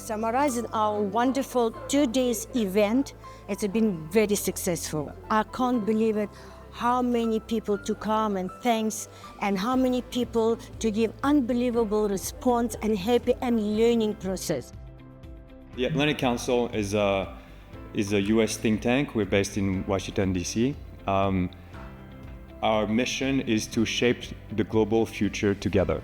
Summarizing our wonderful 2 days event, it's been very successful. I can't believe it, how many people to come and thanks, and how many people to give unbelievable response and happy and learning process. The Atlantic Council is a US think tank. We're based in Washington, D.C. Our mission is to shape the global future together.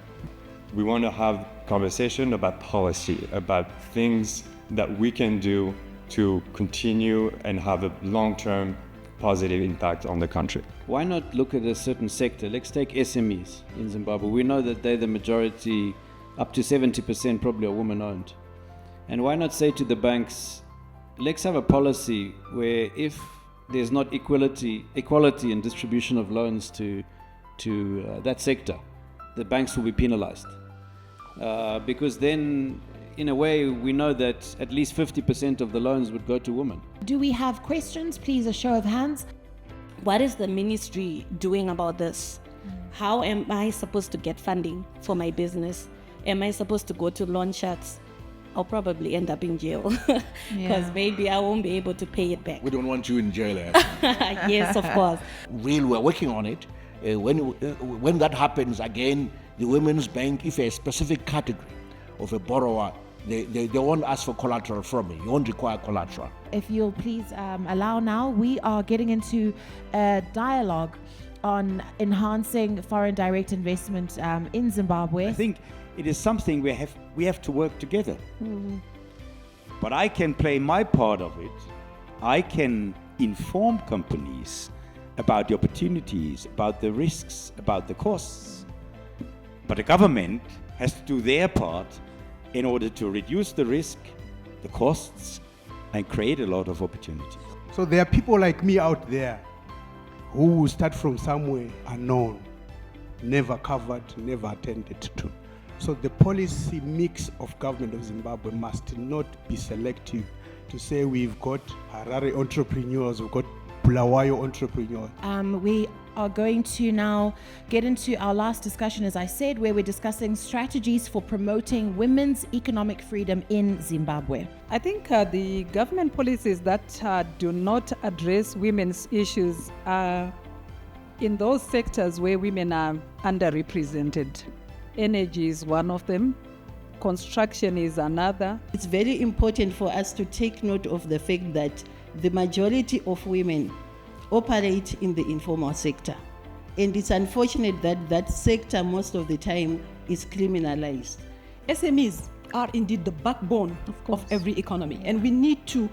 We want to have conversation about policy, about things that we can do to continue and have a long-term positive impact on the country. Why not look at a certain sector? Let's take SMEs in Zimbabwe. We know that they're the majority, up to 70% probably are women-owned. And why not say to the banks, let's have a policy where if there's not equality in distribution of loans to that sector, the banks will be penalized. Because then, in a way, we know that at least 50% of the loans would go to women. Do we have questions? Please, a show of hands. What is the ministry doing about this? How am I supposed to get funding for my business? Am I supposed to go to loan sharks? I'll probably end up in jail because maybe I won't be able to pay it back. We don't want you in jail. Yes, of course. We're working on it. When that happens again, the Women's Bank, if a specific category of a borrower, they won't ask for collateral from me. You won't require collateral. If you'll please allow now, we are getting into a dialogue on enhancing foreign direct investment in Zimbabwe. I think it is something we have to work together. But I can play my part of it. I can inform companies about the opportunities, about the risks, about the costs. But the government has to do their part in order to reduce the risk, the costs, and create a lot of opportunities. So there are people like me out there who start from somewhere unknown, never covered, never attended to. So the policy mix of government of Zimbabwe must not be selective to say we've got Harare entrepreneurs, we've got Bulawayo entrepreneurs. We are going to now get into our last discussion, as I said, where we're discussing strategies for promoting women's economic freedom in Zimbabwe. I think the government policies that do not address women's issues are in those sectors where women are underrepresented. Energy is one of them. Construction is another. It's very important for us to take note of the fact that the majority of women operate in the informal sector. And it's unfortunate that that sector most of the time is criminalized. SMEs are indeed the backbone of every economy, and we need to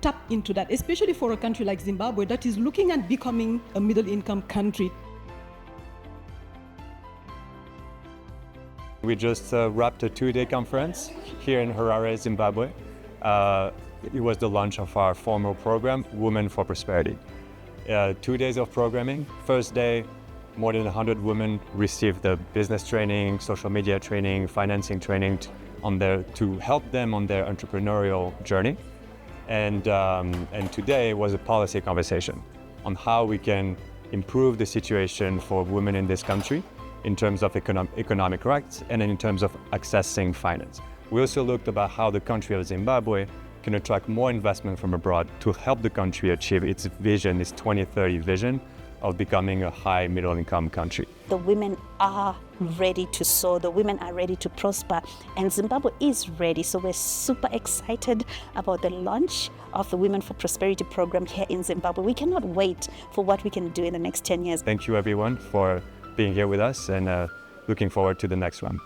tap into that, especially for a country like Zimbabwe that is looking at becoming a middle-income country. We just wrapped a 2-day conference here in Harare, Zimbabwe. It was the launch of our formal program, Women for Prosperity. 2 days of programming. First day, more than 100 women received the business training, social media training, financing training to help them on their entrepreneurial journey. And today was a policy conversation on how we can improve the situation for women in this country in terms of economic rights and in terms of accessing finance. We also looked about how the country of Zimbabwe can attract more investment from abroad to help the country achieve its vision, its 2030 vision of becoming a high middle income country. The women are ready to soar, the women are ready to prosper, and Zimbabwe is ready. So we're super excited about the launch of the Women for Prosperity program here in Zimbabwe. We cannot wait for what we can do in the next 10 years. Thank you everyone for being here with us, and looking forward to the next one.